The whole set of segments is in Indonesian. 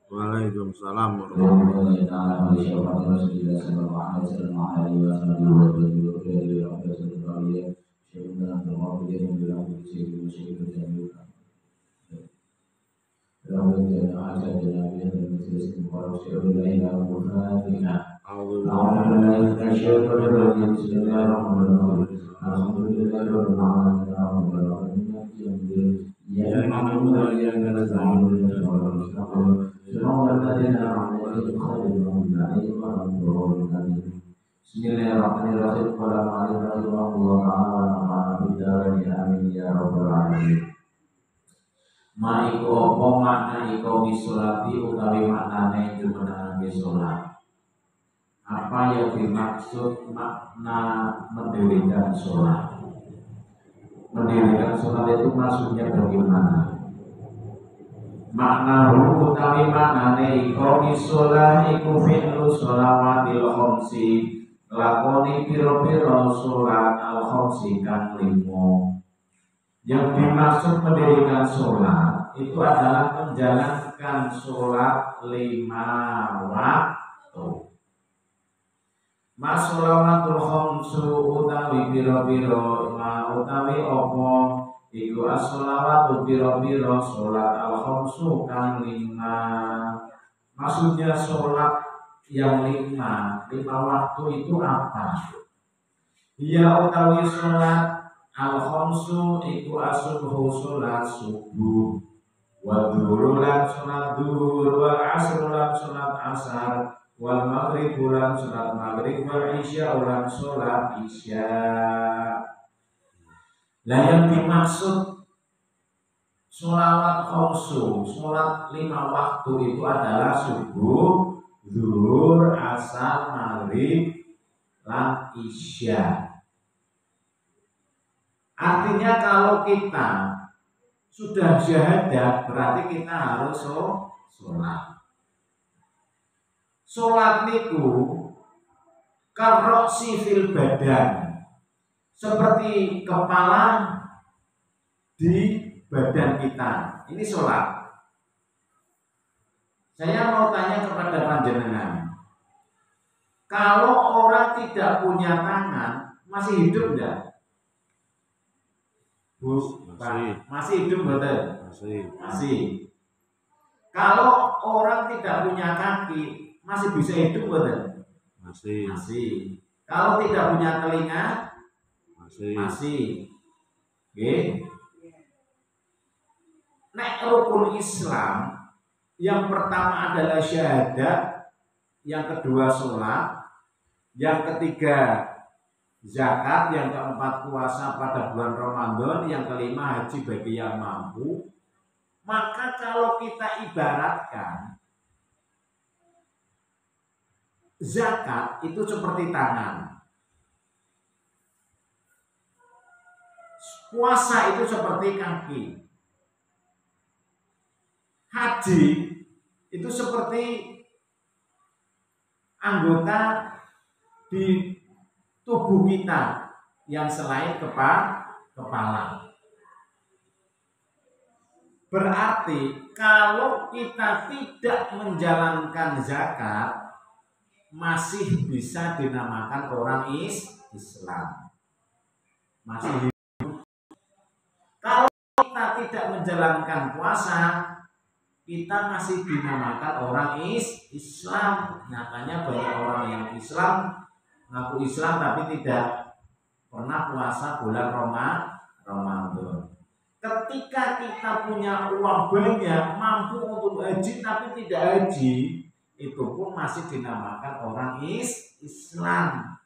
Waalaikumsalam warahmatullahi Bismillahirrahmanirrahim. Amin ya rabbal alamin. Ma iku apa makna iku misolati utawi maknane jumeneng misolat. Apa yang dimaksud makna mendirikan sholat? Mendirikan sholat itu maksudnya bagaimana? Makna utawi maknane iku misolat iku fi'lu sholawatil khamsi, lakoni piro-piro sholat al-khamsi kang limo. Yang dimaksud mendirikan sholat itu adalah menjalankan sholat 5 waktu. Masolawatul khamsu utawi piro-piro utawi opo iku as-sholawatu piro-piro sholat al-khamsu kang 5. Maksudnya sholat yang 5 waktu itu apa? Ia utawi sholat al-khamsu iku as-subhu sholat subuh, wa dhuhru lan sholat dhuhur, wal asru lan sholat asar, wal maghrib lan sholat maghrib, wal isya lan sholat isya. Lah yang dimaksud sholawat khamsu, sholat 5 waktu itu adalah subuh, zuhur, asar, maghrib, lan isya. Artinya kalau kita sudah syahadat berarti kita harus sholat. Sholat niku karoksi fil badan, seperti kepala di badan kita. Ini sholat. Saya mau tanya kepada panjenengan, kalau orang tidak punya tangan masih hidup enggak? Bu, masih hidup betul? Masih. Kalau orang tidak punya kaki masih bisa hidup betul? Masih. Kalau tidak punya telinga masih. Oke. Nek rukun Islam yang pertama adalah syahadat, yang kedua sholat, yang ketiga zakat, yang keempat puasa pada bulan Ramadan, yang kelima haji bagi yang mampu. Maka kalau kita ibaratkan zakat itu seperti tangan, puasa itu seperti kaki, haji itu seperti anggota di tubuh kita yang selain kepala. Berarti kalau kita tidak menjalankan zakat masih bisa dinamakan orang Islam. Masih hidup. Kalau kita tidak menjalankan puasa kita masih dinamakan orang Islam. Makanya banyak orang yang Islam ngaku Islam tapi tidak pernah puasa bulan Ramadan. Ketika kita punya uang banyak, mampu untuk haji tapi tidak haji, itu pun masih dinamakan orang Islam.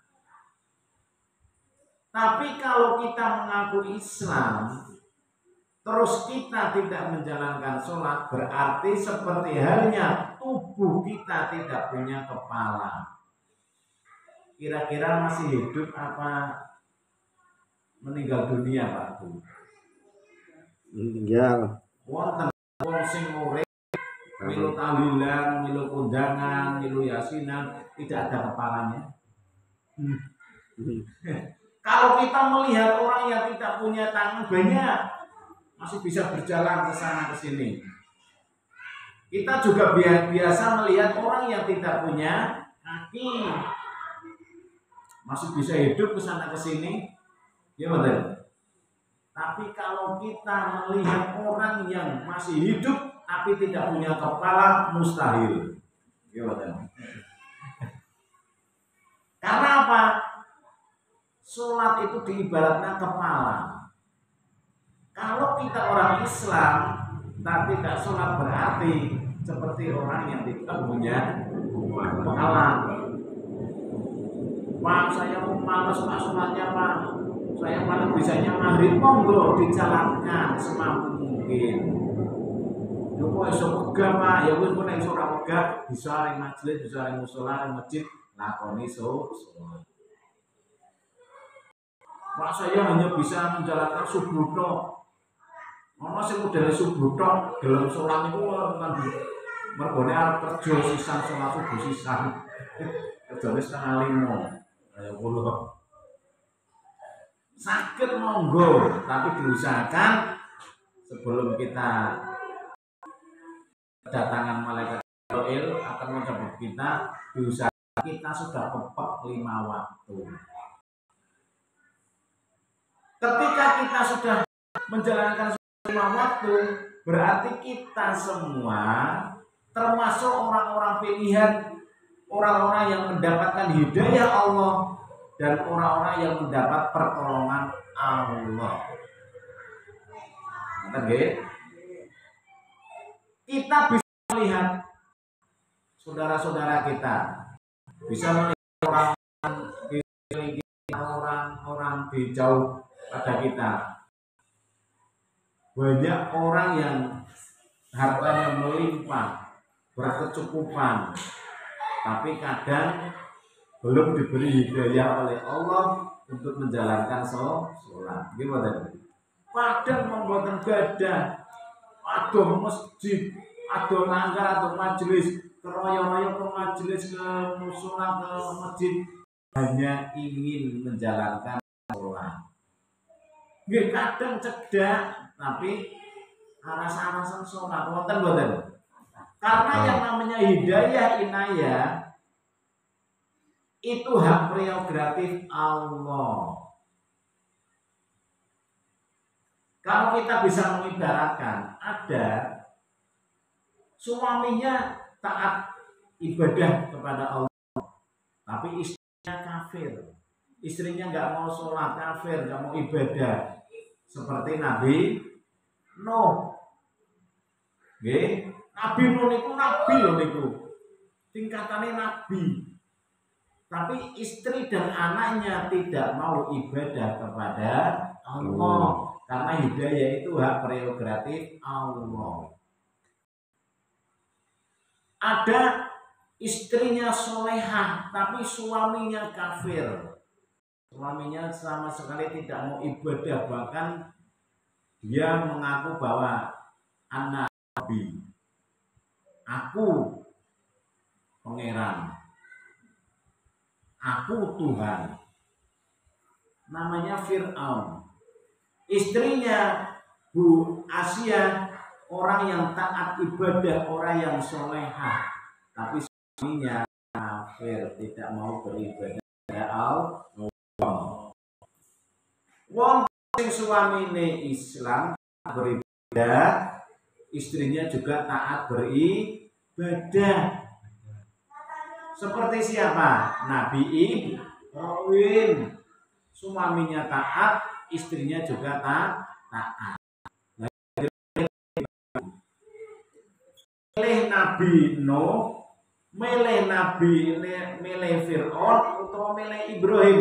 Tapi kalau kita mengaku Islam terus kita tidak menjalankan sholat, berarti seperti halnya tubuh kita tidak punya kepala. Kira-kira masih hidup apa meninggal dunia Pak Bu? Meninggal. Wonten wong sing urip milu tahlilan, milu kondangan, milu yasinan tidak ada kepalanya. Kalau kita melihat orang yang tidak punya tangan banyak masih bisa berjalan ke sana ke sini. Kita juga biasa melihat orang yang tidak punya kaki masih bisa hidup ke sana ke sini, ya betul. Tapi kalau kita melihat orang yang masih hidup tapi tidak punya kepala, mustahil, ya betul. Karena apa? Sholat itu diibaratkan kepala. Kalau kita orang Islam tapi tidak sholat berarti seperti orang yang tidak punya kepala. Pak, saya malas pak sholatnya pak. Saya paling bisanya maghrib, monggo dijalankan semampu mungkin. Yo kok iso megah pak, ya wis kok nek iso ora megah bisa ning majelis, bisa ning musala, ning masjid lakoni sholat. Pak, saya hanya bisa menjalankan subuh tok. Ono sing modele subuh tok, gelem sholat niku kan mergone arep kerja sisan sholat subuh sisan. Kerjane 4:30. Kayak kula. Sakit monggo, tapi diusahakan sebelum kita kedatangan malaikat Jibril akan menjemput kita, diusahakan kita sudah pepek 5 waktu. Ketika kita sudah menjalankan 5 waktu, berarti kita semua termasuk orang-orang pilihan, orang-orang yang mendapatkan hidayah Allah dan orang-orang yang mendapat pertolongan Allah. Oke. Kita bisa melihat saudara-saudara kita, bisa melihat orang-orang di jauh pada kita. Banyak orang yang hartanya melimpah, berkecukupan, tapi kadang belum diberi hidayah oleh Allah untuk menjalankan sholat. Gimana? Padahal membuat gadah, ada masjid, ada langgar, ada majelis, keroyo-royo ke majelis, ke musola, ke masjid, hanya ingin menjalankan sholat. Nggih kadang cedak, tapi alasan sholat, wonten. Karena yang namanya hidayah inayah itu hak prerogatif Allah. Kalau kita bisa mengibaratkan, ada suaminya taat ibadah kepada Allah, tapi istrinya kafir. Istrinya nggak mau sholat, kafir, nggak mau ibadah. Seperti Nabi Nuh. Nabi Nuh niku nabi lho niku. Tingkatannya nabi. Tapi istri dan anaknya tidak mau ibadah kepada Allah. Karena hidayah itu hak prerogatif Allah. Ada istrinya solehah, tapi suaminya kafir. Suaminya sama sekali tidak mau ibadah, bahkan dia mengaku bahwa anak nabi, aku pangeran, aku Tuhan. Namanya Fir'aun. Istrinya Bu Asia orang yang taat ibadah, orang yang solehah, tapi suaminya kafir, tidak mau beribadah kepada Allah. Wong sing suamine Islam beribadah, istrinya juga taat beribadah. Seperti siapa? Nabi Ibrahim. Suaminya taat, istrinya juga taat. Milih Nabi Nuh, milih Fir'aun atau milih Ibrahim?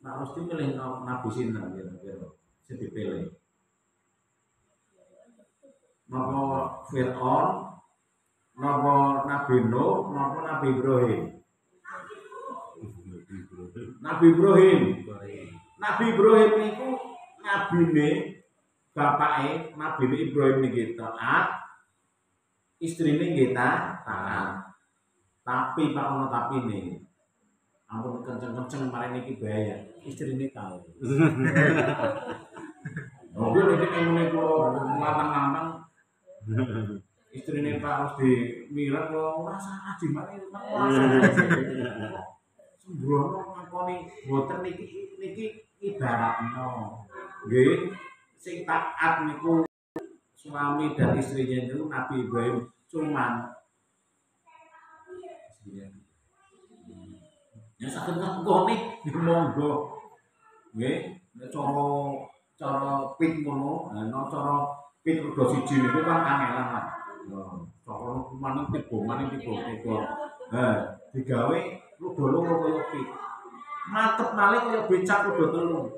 Nah, mesti milih Nabi sinten kira-kira sing dipilih. Napa Fir'aun, napa Nabi Nuh, napa Nabi Ibrahim? Nabi Ibrahim. Nabi Ibrahim itu nabine bapake Nabi Ibrahim niki taat, istrine nggih taat. Tapi Pak ono tapine. Ampun kenceng-kenceng mari niki bahaya. Istrine kau. Mobil ini ngene kula lanang-lanang istrine Pak harus dimirat kula ora salah di mana ora salah. Sembrono ngakoni boten niki ibaratno. Nggih, sing taat niku suami dan istrinya itu Nabi Ibrahim cuman ya saged ngakoni monggo. Nggih, nek cara pit ngono, cara pit roda siji niku kan kangelan lah. Cara maning tiba. Digawe roda loro kaya pit. Mantep malih kaya becak roda telu.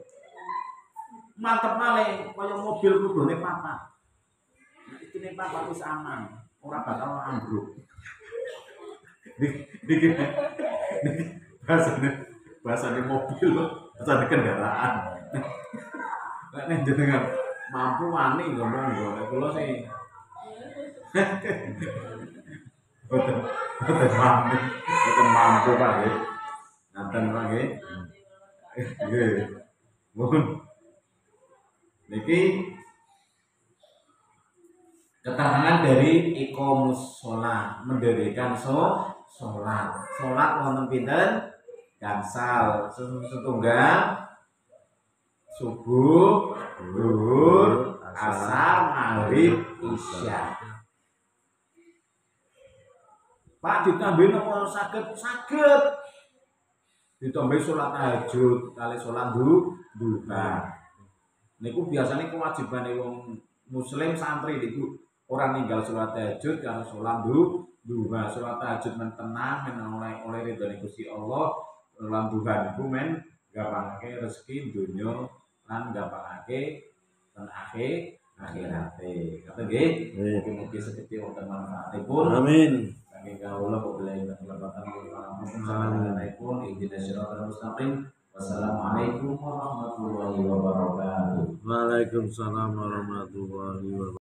Mantep malih kaya mobil rodane papat. Iki papat wis aman, ora bakal ambruk. Niki bahasane mobil, bahasane kendaraan. Nek jenengan mampu wani ngomong nek kula sih boten mampu Pak nggih. Ngaten Pak nggih. Nggih. Mohon niki keterangan dari iqamus shalah, mendirikan salat. Salat wonten pinten? Gangsal, setunggal subuh, zuhur, asar, maghrib, isya. Pak ditambahin apa saged? Saged. Ditambahi salat tahajud kali salat duha. Niku biasanya kewajibane wong muslim santri niku orang ninggal salat tahajud karo salat duha. Salat tahajud men tenang men oleh ridhone Gusti Allah. Salat duha niku men gampangake rezeki donya lan gampangake ten akhirate. Kata nggih, mugi-mugi sedaya wonten manfaatipun. Amin. Saking kawula kula kelebatan pun izin siratal mustaqim. Wassalamualaikum warahmatullahi wabarakatuh. Waalaikumsalam warahmatullahi wabarakatuh.